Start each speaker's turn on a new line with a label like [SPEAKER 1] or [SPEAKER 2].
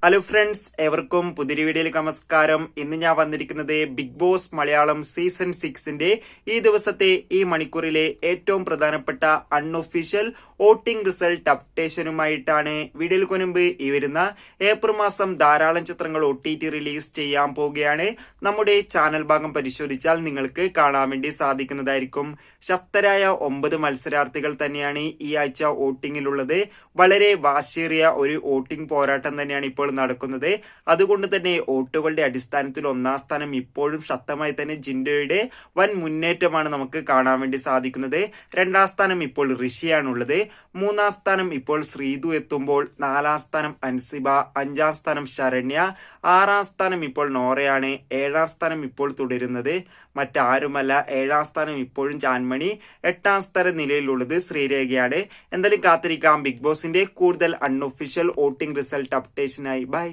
[SPEAKER 1] Hello friends, എവർക്കും പുതിയ വീഡിയോയിലേക്ക് നമസ്കാരം. ഇന്ന് ഞാൻ വന്നിരിക്കുന്നത് ബിഗ് ബോസ് മലയാളം സീസൺ 6ന്റെ ഈ ദിവസത്തെ ഈ മണിക്കൂറിലെ ഏറ്റവും പ്രധാനപ്പെട്ട അൺഒഫീഷ്യൽ വോട്ടിംഗ് റിസൾട്ട് അപ്ഡേഷനുമായിട്ടാണ്. വീഡിയോയിൽ മുൻപ് ഈ വരുന്ന ഏപ്രിൽ മാസം ധാരാളം ചിത്രങ്ങൾ OTT റിലീസ് ചെയ്യാൻ പോവുകയാണ്. നമ്മുടെ ചാനൽ ഭാഗം പരിശോധിച്ചാൽ നിങ്ങൾക്ക് കാണാൻ വേണ്ടി സാധിക്കുന്നതായിരിക്കും. ശക്തരായ 9 മത്സരാർത്ഥികൾ തന്നെയാണ് ഈ ആഴ്ച വോട്ടിംഗിലുള്ളത്. വളരെ വാശിയേറിയ ഒരു വോട്ടിംഗ് പോരാട്ടം തന്നെയാണ് ഇപ്പോൾ നടക്കുന്നത്. അതുകൊണ്ട് തന്നെ വോട്ടുകളുടെ അടിസ്ഥാനത്തിൽ ഒന്നാം സ്ഥാനം ഇപ്പോഴും ശക്തമായി തന്നെ ജിൻഡോയുടെ വൻ മുന്നേറ്റമാണ് നമുക്ക് കാണാൻ വേണ്ടി സാധിക്കുന്നത്. രണ്ടാം സ്ഥാനം ഇപ്പോൾ ഋഷിയാണുള്ളത്. മൂന്നാം സ്ഥാനം ഇപ്പോൾ ശ്രീതു എത്തുമ്പോൾ 4ാം സ്ഥാനം അൻസിബ, 5ാം സ്ഥാനം ശരണ്യ, 6ാം സ്ഥാനം ഇപ്പോൾ നോറയാണ്. 7ാം സ്ഥാനം ഇപ്പോൾ തുടരുന്നത് മറ്റാരുമല്ല, 7ാം സ്ഥാനം ഇപ്പോഴും ചാൻമണി, 8ാം സ്ഥാനം നിലയിലുള്ളത് ശ്രീരേഖയാണ്. എന്തായാലും കാത്തിരിക്കാം ബിഗ് ബോസിന്റെ കൂടുതൽ അൺഒഫീഷ്യൽ വോട്ടിംഗ് റിസൾട്ട് അപ്ഡേഷനായി. ബൈ.